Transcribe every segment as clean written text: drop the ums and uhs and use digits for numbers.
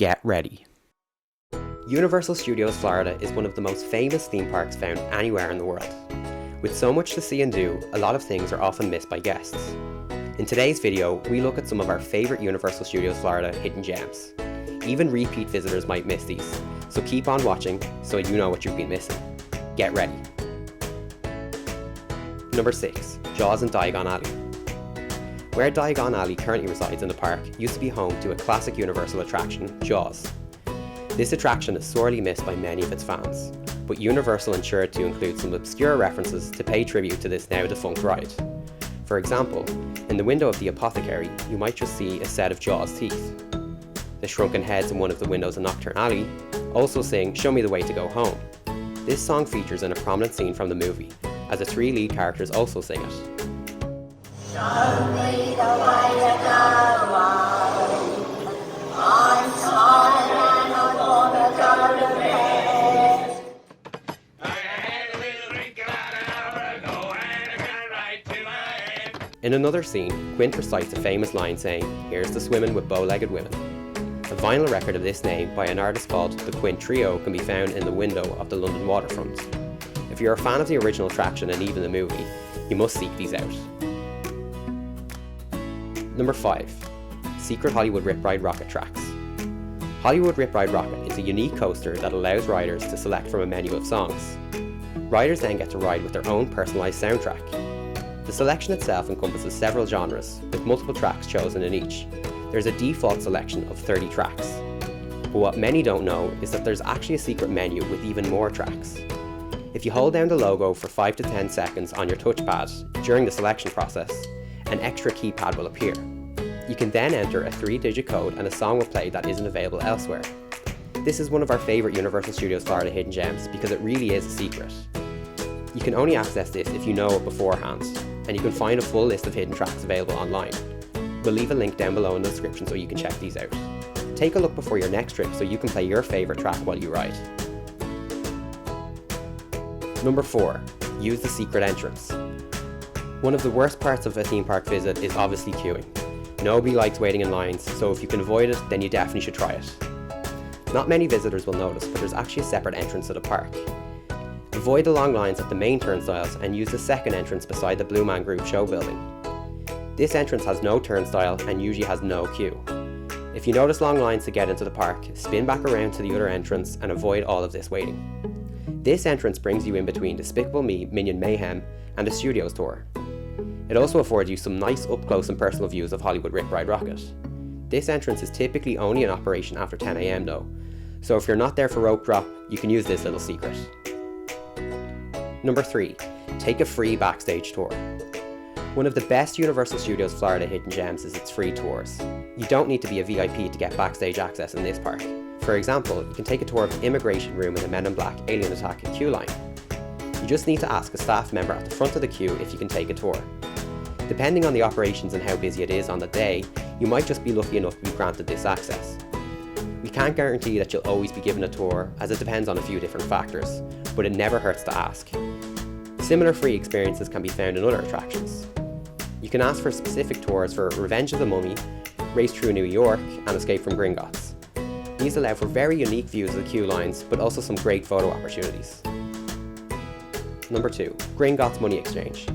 Get ready. Universal Studios Florida is one of the most famous theme parks found anywhere in the world. With so much to see and do, a lot of things are often missed by guests. In today's video, we look at some of our favourite Universal Studios Florida hidden gems. Even repeat visitors might miss these, so keep on watching so you know what you've been missing. Get ready. Number 6. Jaws and Diagon Alley. Where Diagon Alley currently resides in the park used to be home to a classic Universal attraction, Jaws. This attraction is sorely missed by many of its fans, but Universal ensured to include some obscure references to pay tribute to this now defunct ride. For example, in the window of the apothecary, you might just see a set of Jaws teeth. The shrunken heads in one of the windows in Nocturne Alley also sing "Show Me the Way to Go Home." This song features in a prominent scene from the movie, as the 3 lead characters also sing it. Show me the way to go home. I'm tired and I wanna go to bed. I had a little drink about an hour ago and I got right to my head. In another scene, Quint recites a famous line saying, "Here's to swimming with bow-legged women." A vinyl record of this name by an artist called the Quint Trio can be found in the window of the London waterfront. If you're a fan of the original attraction and even the movie, you must seek these out. Number 5. Secret Hollywood Rip Ride Rocket Tracks. Hollywood Rip Ride Rocket is a unique coaster that allows riders to select from a menu of songs. Riders then get to ride with their own personalised soundtrack. The selection itself encompasses several genres, with multiple tracks chosen in each. There's a default selection of 30 tracks. But what many don't know is that there's actually a secret menu with even more tracks. If you hold down the logo for 5 to 10 seconds on your touchpad during the selection process, an extra keypad will appear. You can then enter a 3-digit code and a song will play that isn't available elsewhere. This is one of our favourite Universal Studios Florida hidden gems because it really is a secret. You can only access this if you know it beforehand, and you can find a full list of hidden tracks available online. We'll leave a link down below in the description so you can check these out. Take a look before your next trip so you can play your favourite track while you ride. Number 4. Use the secret entrance. One of the worst parts of a theme park visit is obviously queuing. Nobody likes waiting in lines, so if you can avoid it, then you definitely should try it. Not many visitors will notice, but there's actually a separate entrance to the park. Avoid the long lines at the main turnstiles and use the second entrance beside the Blue Man Group show building. This entrance has no turnstile and usually has no queue. If you notice long lines to get into the park, spin back around to the other entrance and avoid all of this waiting. This entrance brings you in between Despicable Me, Minion Mayhem and the Studios tour. It also affords you some nice up-close and personal views of Hollywood Rip Ride Rocket. This entrance is typically only in operation after 10 AM though, so if you're not there for rope drop, you can use this little secret. Number 3. Take a free backstage tour. One of the best Universal Studios Florida hidden gems is its free tours. You don't need to be a VIP to get backstage access in this park. For example, you can take a tour of the immigration room in the Men in Black Alien Attack queue line. You just need to ask a staff member at the front of the queue if you can take a tour. Depending on the operations and how busy it is on the day, you might just be lucky enough to be granted this access. We can't guarantee that you'll always be given a tour, as it depends on a few different factors, but it never hurts to ask. Similar free experiences can be found in other attractions. You can ask for specific tours for Revenge of the Mummy, Race Through New York, and Escape from Gringotts. These allow for very unique views of the queue lines, but also some great photo opportunities. Number 2. Gringotts Money Exchange.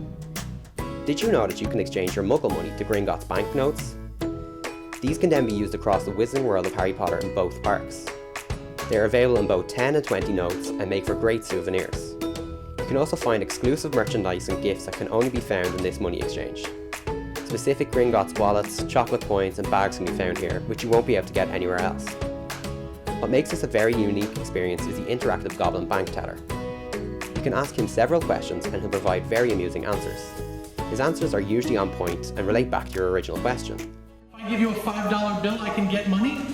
Did you know that you can exchange your Muggle money to Gringotts banknotes? These can then be used across the Wizarding World of Harry Potter in both parks. They are available in both 10 and 20 notes and make for great souvenirs. You can also find exclusive merchandise and gifts that can only be found in this money exchange. Specific Gringotts wallets, chocolate coins and bags can be found here, which you won't be able to get anywhere else. What makes this a very unique experience is the interactive Goblin bank teller. You can ask him several questions and he'll provide very amusing answers. His answers are usually on point and relate back to your original question. If I give you a $5 bill, I can get money?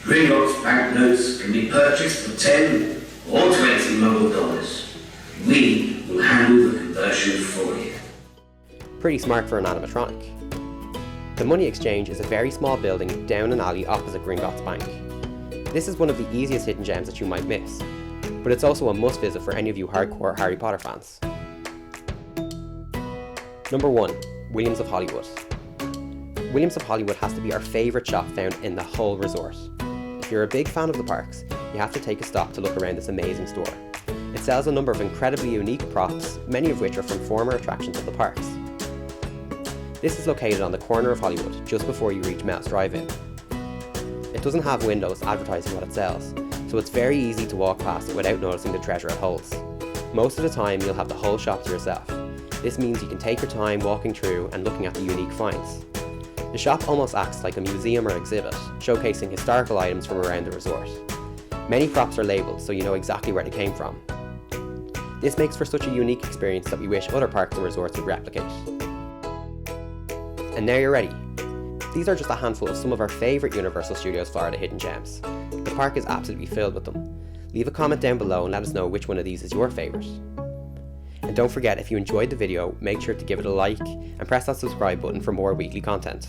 Gringotts banknotes can be purchased for 10 or 20 Muggle dollars. We will handle the conversion for you. Pretty smart for an animatronic. The Money Exchange is a very small building down an alley opposite Gringotts Bank. This is one of the easiest hidden gems that you might miss, but it's also a must visit for any of you hardcore Harry Potter fans. Number 1. Williams of Hollywood. Williams of Hollywood has to be our favourite shop found in the whole resort. If you're a big fan of the parks, you have to take a stop to look around this amazing store. It sells a number of incredibly unique props, many of which are from former attractions of the parks. This is located on the corner of Hollywood, just before you reach Mel's Drive-In. It doesn't have windows advertising what it sells, so it's very easy to walk past it without noticing the treasure it holds. Most of the time you'll have the whole shop to yourself. This means you can take your time walking through and looking at the unique finds. The shop almost acts like a museum or exhibit, showcasing historical items from around the resort. Many props are labelled so you know exactly where they came from. This makes for such a unique experience that we wish other parks and resorts would replicate. And now you're ready. These are just a handful of some of our favourite Universal Studios Florida hidden gems. The park is absolutely filled with them. Leave a comment down below and let us know which one of these is your favourite. And don't forget, if you enjoyed the video, make sure to give it a like and press that subscribe button for more weekly content.